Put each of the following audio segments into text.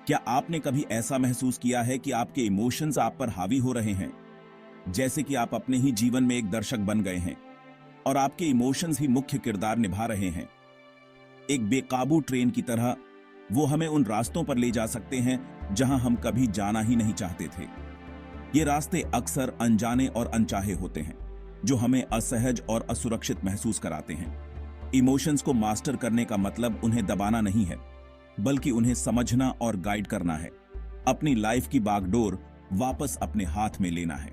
क्या आपने कभी ऐसा महसूस किया है कि आपके इमोशंस आप पर हावी हो रहे हैं, जैसे कि आप अपने ही जीवन में एक दर्शक बन गए हैं और आपके इमोशंस ही मुख्य किरदार निभा रहे हैं? एक बेकाबू ट्रेन की तरह वो हमें उन रास्तों पर ले जा सकते हैं जहां हम कभी जाना ही नहीं चाहते थे। ये रास्ते अक्सर अनजाने और अनचाहे होते हैं, जो हमें असहज और असुरक्षित महसूस कराते हैं। इमोशंस को मास्टर करने का मतलब उन्हें दबाना नहीं है, बल्कि उन्हें समझना और गाइड करना है। अपनी लाइफ की बागडोर वापस अपने हाथ में लेना है।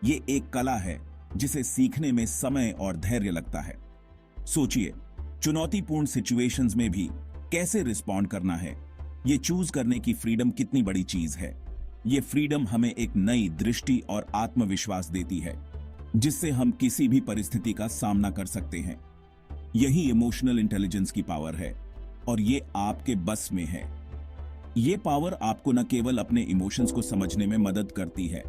ये एक कला है जिसे सीखने में समय और धैर्य लगता है। सोचिए, चुनौतीपूर्ण सिचुएशंस में भी कैसे रिस्पॉन्ड करना है, ये चूज करने की फ्रीडम कितनी बड़ी चीज है। ये फ्रीडम हमें एक नई दृष्टि और आत्मविश्वास देती है, जिससे हम किसी भी परिस्थिति का सामना कर सकते हैं। यही इमोशनल इंटेलिजेंस की पावर है और ये आपके बस में है। ये पावर आपको न केवल अपने इमोशंस को समझने में मदद करती है,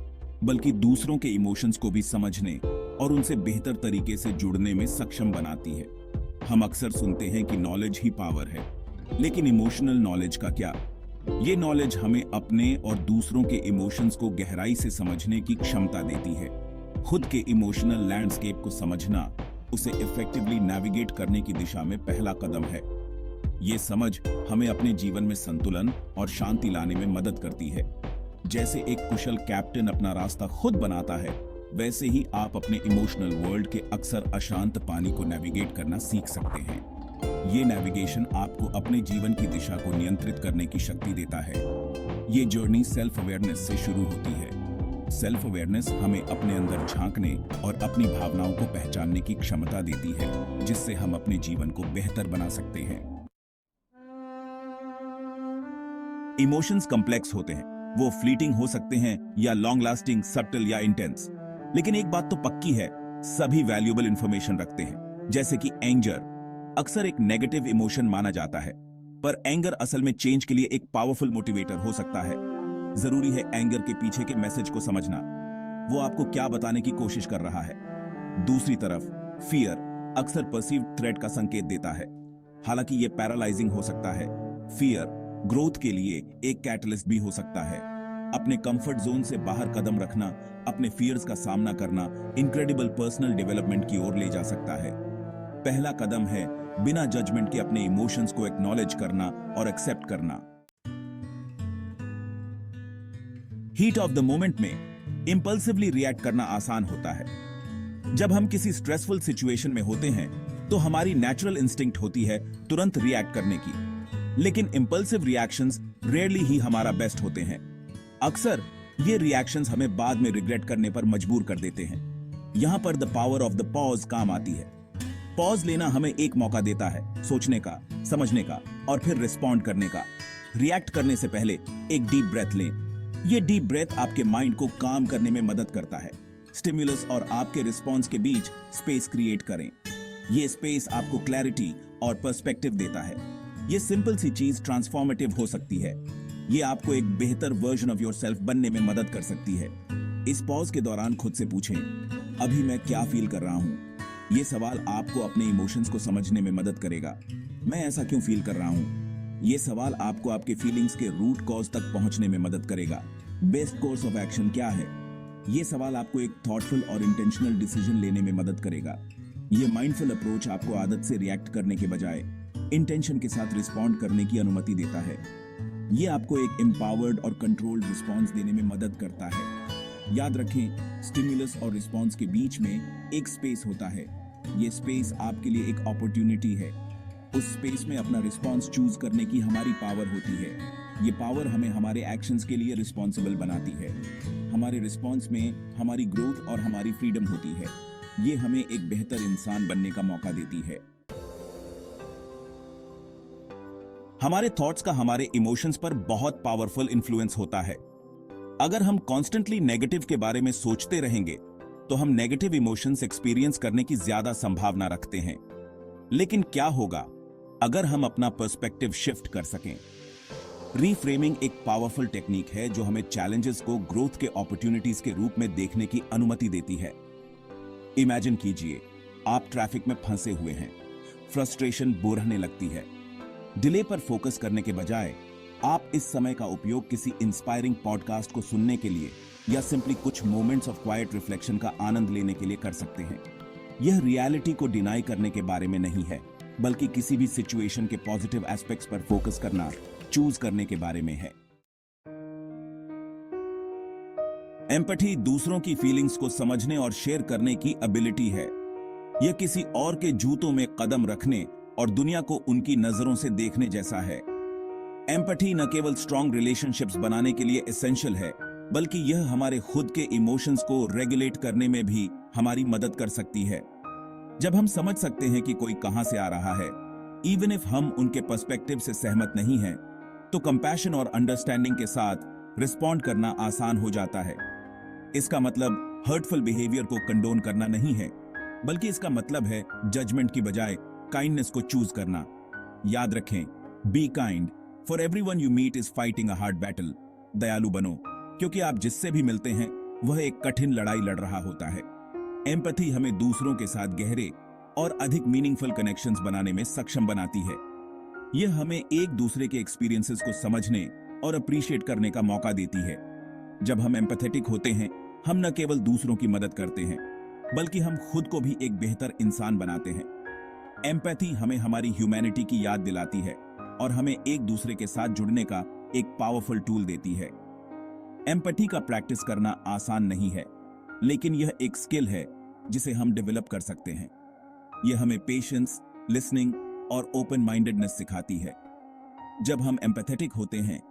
बल्कि दूसरों के इमोशंस को भी समझने और उनसे बेहतर तरीके से जुड़ने में सक्षम बनाती है। हम अक्सर सुनते हैं कि नॉलेज ही पावर है, लेकिन इमोशनल नॉलेज का क्या? ये नॉलेज हमें अपने और दूसरों के इमोशंस को गहराई से समझने की क्षमता देती है। खुद के इमोशनल लैंडस्केप को समझना उसे इफेक्टिवली नेविगेट करने की दिशा में पहला कदम है। ये समझ हमें अपने जीवन में संतुलन और शांति लाने में मदद करती है। जैसे एक कुशल कैप्टन अपना रास्ता खुद बनाता है, वैसे ही आप अपने इमोशनल वर्ल्ड के अक्सर अशांत पानी को नेविगेट करना सीख सकते हैं। ये नेविगेशन आपको अपने जीवन की दिशा को नियंत्रित करने की शक्ति देता है। ये जर्नी सेल्फ अवेयरनेस से शुरू होती है। सेल्फ अवेयरनेस हमें अपने अंदर झांकने और अपनी भावनाओं को पहचानने की क्षमता देती है, जिससे हम अपने जीवन को बेहतर बना सकते हैं। इमोशंस कॉम्प्लेक्स होते हैं। वो फ्लीटिंग हो सकते हैं या लॉन्ग लास्टिंग, सटल या इंटेंस। लेकिन एक बात तो पक्की है, सभी वैल्यूएबल इंफॉर्मेशन रखते हैं। जैसे कि एंगर अक्सर एक नेगेटिव इमोशन माना जाता है, पर एंगर असल में चेंज के लिए एक पावरफुल मोटिवेटर हो सकता है। जरूरी है एंगर के पीछे के मैसेज को समझना, वो आपको क्या बताने की कोशिश कर रहा है। दूसरी तरफ फियर अक्सर परसीव्ड थ्रेट का संकेत देता है, हालांकि ये पैरालाइजिंग हो सकता है। फियर ग्रोथ के लिए एक कैटलिस्ट भी हो सकता है। अपने कंफर्ट जोन से बाहर कदम रखना, अपने फियर्स का सामना करना इनक्रेडिबल पर्सनल डेवलपमेंट की ओर ले जा सकता है। पहला कदम है बिना जजमेंट के अपने इमोशंस को एक्नॉलेज करना और एक्सेप्ट करना। हीट ऑफ द मोमेंट में इंपल्सिवली रिएक्ट करना आसान होता है। जब हम किसी स्ट्रेसफुल सिचुएशन में होते हैं तो हमारी नेचुरल इंस्टिंक्ट होती है तुरंत रिएक्ट करने की, लेकिन इंपल्सिव रिएक्शंस रेयरली ही हमारा बेस्ट होते हैं। अक्सर ये रिएक्शंस हमें बाद में रिग्रेट करने पर मजबूर कर देते हैं। यहां पर the power of the pause काम आती है। पॉज लेना हमें एक मौका देता है सोचने का, समझने का और फिर रिस्पॉन्ड करने का। रिएक्ट करने से पहले एक डीप ब्रेथ लें। ये डीप ब्रेथ आपके माइंड को काम करने में मदद करता है। स्टिमुलस और आपके रिस्पॉन्स के बीच स्पेस क्रिएट करें। ये स्पेस आपको क्लैरिटी और पर्सपेक्टिव देता है। ये सिंपल सी चीज ट्रांसफॉर्मेटिव हो सकती है। ये आपको एक बेहतर वर्जन ऑफ योरसेल्फ बनने में मदद कर सकती है। इस पॉज के दौरान खुद से पूछें, अभी मैं क्या फील कर रहा हूं? ये सवाल आपको अपने इमोशंस को समझने में मदद करेगा। मैं ऐसा क्यों फील कर रहा हूं? ये सवाल आपको आपके फीलिंग्स के रूट कॉज तक पहुंचने में मदद करेगा। बेस्ट कोर्स ऑफ एक्शन क्या है? ये सवाल आपको एक थॉटफुल और इंटेंशनल डिसीजन लेने में मदद करेगा। ये माइंडफुल अप्रोच आपको आदत से रिएक्ट करने के बजाय इंटेंशन के साथ रिस्पॉन्ड करने की अनुमति देता है। ये आपको एक एम्पावर्ड और कंट्रोल्ड रिस्पॉन्स देने में मदद करता है। याद रखें, स्टिमुलस और रिस्पॉन्स के बीच में एक स्पेस होता है। ये स्पेस आपके लिए एक अपॉर्चुनिटी है। उस स्पेस में अपना रिस्पॉन्स चूज करने की हमारी पावर होती है। ये पावर हमें हमारे एक्शंस के लिए रिस्पॉन्सिबल बनाती है। हमारे रिस्पॉन्स में हमारी ग्रोथ और हमारी फ्रीडम होती है। ये हमें एक बेहतर इंसान बनने का मौका देती है। हमारे थॉट्स का हमारे इमोशंस पर बहुत पावरफुल इन्फ्लुएंस होता है। अगर हम कॉन्स्टेंटली नेगेटिव के बारे में सोचते रहेंगे तो हम नेगेटिव इमोशंस एक्सपीरियंस करने की ज्यादा संभावना रखते हैं। लेकिन क्या होगा अगर हम अपना पर्सपेक्टिव शिफ्ट कर सकें? रीफ्रेमिंग एक पावरफुल टेक्निक है जो हमें चैलेंजेस को ग्रोथ के अपॉर्चुनिटीज के रूप में देखने की अनुमति देती है। इमेजिन कीजिए, आप ट्रैफिक में फंसे हुए हैं। फ्रस्ट्रेशन बोरहने लगती है। डिले पर फोकस करने के बजाय आप इस समय का उपयोग किसी इंस्पायरिंग पॉडकास्ट को सुनने के लिए या सिंपली कुछ मोमेंट्स ऑफ क्वाइट रिफ्लेक्शन का आनंद लेने के लिए कर सकते हैं। यह रियलिटी को डिनाई करने के बारे में नहीं है, बल्कि किसी भी सिचुएशन के पॉजिटिव एस्पेक्ट्स पर फोकस करना चूज करने के बारे में है। एम्पैथी दूसरों की फीलिंग्स को समझने और शेयर करने की एबिलिटी है। यह किसी और के जूतों में कदम रखने और दुनिया को उनकी नजरों से देखने जैसा है। एम्पैथी न केवल स्ट्रॉन्ग रिलेशनशिप्स बनाने के लिए एसेंशियल है, बल्कि यह हमारे खुद के इमोशंस को रेगुलेट करने में भी हमारी मदद कर सकती है। जब हम समझ सकते हैं कि कोई कहां से आ रहा है, इवन इफ हम उनके पर्सपेक्टिव से सहमत नहीं हैं, तो कंपैशन और अंडरस्टैंडिंग के साथ रिस्पॉन्ड करना आसान हो जाता है। इसका मतलब हर्टफुल बिहेवियर को कंडोन करना नहीं है, बल्कि इसका मतलब है जजमेंट की बजाय काइंडनेस को चूज करना। याद रखें, be kind, for everyone you meet is fighting a hard battle. दयालु बनो, क्योंकि आप जिससे भी मिलते हैं वह एक कठिन लड़ाई लड़ रहा होता है। एम्पैथी हमें दूसरों के साथ गहरे और अधिक मीनिंगफुल कनेक्शंस बनाने में सक्षम बनाती है। यह हमें एक दूसरे के एक्सपीरियंसेस को समझने और अप्रिशिएट करने का मौका देती है। जब हम एम्पैथेटिक होते हैं, हम न केवल दूसरों की मदद करते हैं, बल्कि हम खुद को भी एक बेहतर इंसान बनाते हैं। एम्पैथी हमें हमारी ह्यूमैनिटी की याद दिलाती है और हमें एक दूसरे के साथ जुड़ने का एक पावरफुल टूल देती है। एम्पैथी का प्रैक्टिस करना आसान नहीं है, लेकिन यह एक स्किल है जिसे हम डेवलप कर सकते हैं। यह हमें पेशेंस, लिसनिंग और ओपन माइंडेडनेस सिखाती है। जब हम एम्पैथेटिक होते हैं,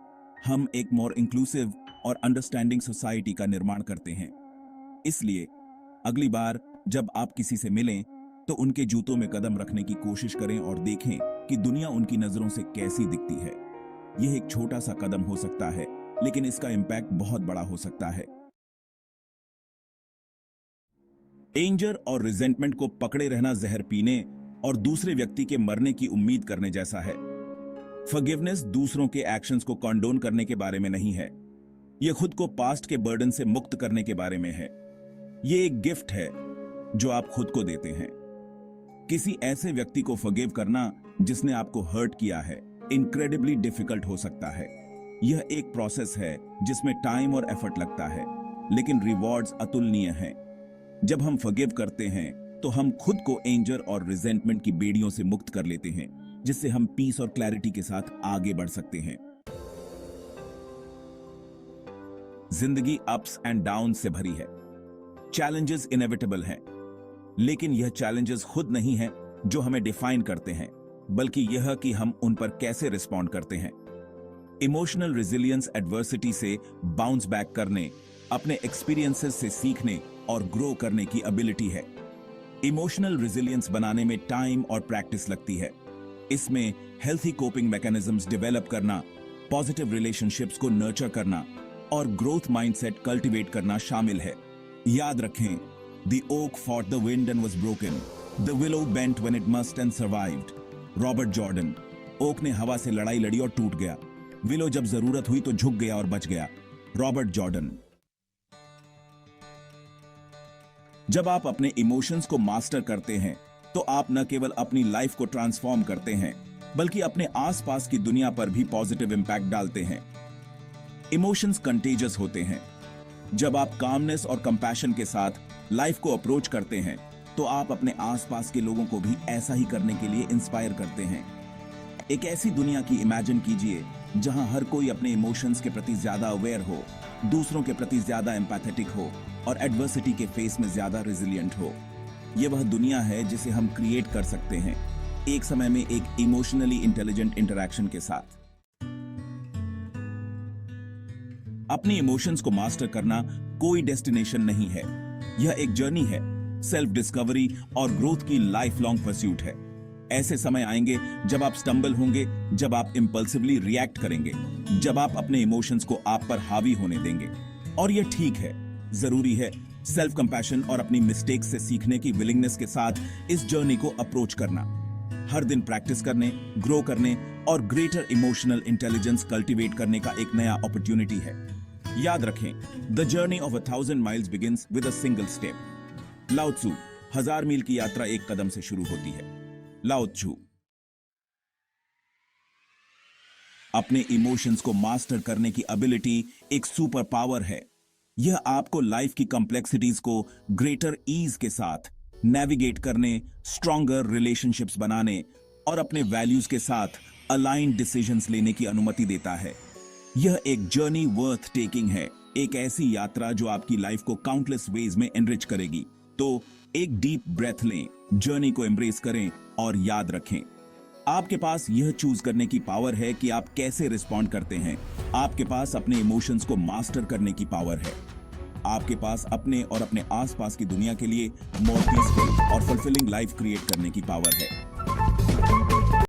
हम एक मोर इंक्लूसिव और अंडरस्टैंडिंग सोसाइटी का निर्माण करते हैं। इसलिए अगली बार जब आप किसी से मिलें, तो उनके जूतों में कदम रखने की कोशिश करें और देखें कि दुनिया उनकी नजरों से कैसी दिखती है। यह एक छोटा सा कदम हो सकता है, लेकिन इसका इंपैक्ट बहुत बड़ा हो सकता है। एंगर और रिजेंटमेंट को पकड़े रहना जहर पीने और दूसरे व्यक्ति के मरने की उम्मीद करने जैसा है। फॉरगिवनेस दूसरों के एक्शंस को कंडोन करने के बारे में नहीं है। यह खुद को पास्ट के बर्डन से मुक्त करने के बारे में है। यह एक गिफ्ट है जो आप खुद को देते हैं। किसी ऐसे व्यक्ति को फॉरगिव करना जिसने आपको हर्ट किया है इनक्रेडिबली डिफिकल्ट हो सकता है। यह एक प्रोसेस है जिसमें टाइम और एफर्ट लगता है, लेकिन रिवॉर्ड्स अतुलनीय हैं। जब हम फॉरगिव करते हैं, तो हम खुद को एंगर और रिजेंटमेंट की बेड़ियों से मुक्त कर लेते हैं, जिससे हम पीस और क्लैरिटी के साथ आगे बढ़ सकते हैं। जिंदगी अप्स एंड डाउन से भरी है। चैलेंजेस इनएविटेबल हैं, लेकिन यह चैलेंजेस खुद नहीं हैं जो हमें डिफाइन करते हैं, बल्कि यह कि हम उन पर कैसे रिस्पॉन्ड करते हैं। इमोशनल रेजिलियंस एडवर्सिटी से बाउंस बैक करने, अपने एक्सपीरियंसेस से सीखने और ग्रो करने की एबिलिटी है। इमोशनल रेजिलियंस बनाने में टाइम और प्रैक्टिस लगती है। इसमें हेल्थी कोपिंग मैकेनिज्म्स डेवलप करना, पॉजिटिव रिलेशनशिप्स को नर्चर करना और ग्रोथ माइंडसेट कल्टीवेट करना शामिल है। याद रखें, the oak fought the wind and was broken, the willow bent when it must and survived. Robert Jordan. Oak ने हवा से लड़ाई लड़ी और टूट गया। विलो जब जरूरत हुई तो झुक गया और बच गया। Robert Jordan. जब आप अपने इमोशंस को मास्टर करते हैं, तो आप न केवल अपनी लाइफ को ट्रांसफॉर्म करते हैं, बल्कि अपने आसपास की दुनिया पर भी पॉजिटिव इंपैक्ट डालते हैं। इमोशंस कंटेजियस होते हैं। जब आप कामनेस और कंपैशन के साथ लाइफ को अप्रोच करते हैं, तो आप अपने आसपास के लोगों को भी ऐसा ही करने के लिए इंस्पायर करते हैं। एक ऐसी दुनिया की इमेजिन कीजिए जहां हर कोई अपने इमोशंस के प्रति ज्यादा अवेयर हो, दूसरों के प्रति ज्यादा एम्पैथेटिक हो और एडवर्सिटी के फेस में ज्यादा रेजिलिएंट हो। यह वह दुनिया है जिसे हम क्रिएट कर सकते हैं, एक समय में एक इमोशनली इंटेलिजेंट इंटरैक्शन के साथ। अपनी इमोशंस को मास्टर करना कोई डेस्टिनेशन नहीं है, यह एक जर्नी है, सेल्फ डिस्कवरी और ग्रोथ की लाइफ लॉन्ग परस्यूट है। ऐसे समय आएंगे जब आप स्टंबल होंगे, जब आप इंपल्सिवली रिएक्ट करेंगे, जब आप अपने इमोशंस को आप पर हावी होने देंगे, और यह ठीक है। जरूरी है सेल्फ कंपैशन और अपनी मिस्टेक्स से सीखने की विलिंगनेस के साथ इस जर्नी को अप्रोच करना। हर दिन प्रैक्टिस करने, ग्रो करने और ग्रेटर इमोशनल इंटेलिजेंस कल्टीवेट करने का एक नया अपॉर्चुनिटी है। याद रखें, the journey of 1000 miles begins with a single step. लाओ त्सु, 1000 मील की यात्रा एक कदम से शुरू होती है। लाओ त्सु। अपने इमोशंस को मास्टर करने की एबिलिटी एक सुपर पावर है। यह आपको लाइफ की कॉम्प्लेक्सिटीज को ग्रेटर ईज के साथ नेविगेट करने, स्ट्रॉन्गर रिलेशनशिप्स बनाने और अपने वैल्यूज के साथ अलाइंड डिसीजंस लेने की अनुमति देता है। यह एक जर्नी वर्थ टेकिंग है, एक ऐसी यात्रा जो आपकी लाइफ को काउंटलेस वेज में एनरिच करेगी। तो एक डीप ब्रेथ लें, जर्नी को एम्ब्रेस करें और याद रखें, आपके पास यह चूज करने की पावर है कि आप कैसे रिस्पॉन्ड करते हैं। आपके पास अपने इमोशंस को मास्टर करने की पावर है। आपके पास अपने और अपने आसपास की दुनिया के लिए मोर पीसफुल और फुलफिलिंग लाइफ क्रिएट करने की पावर है।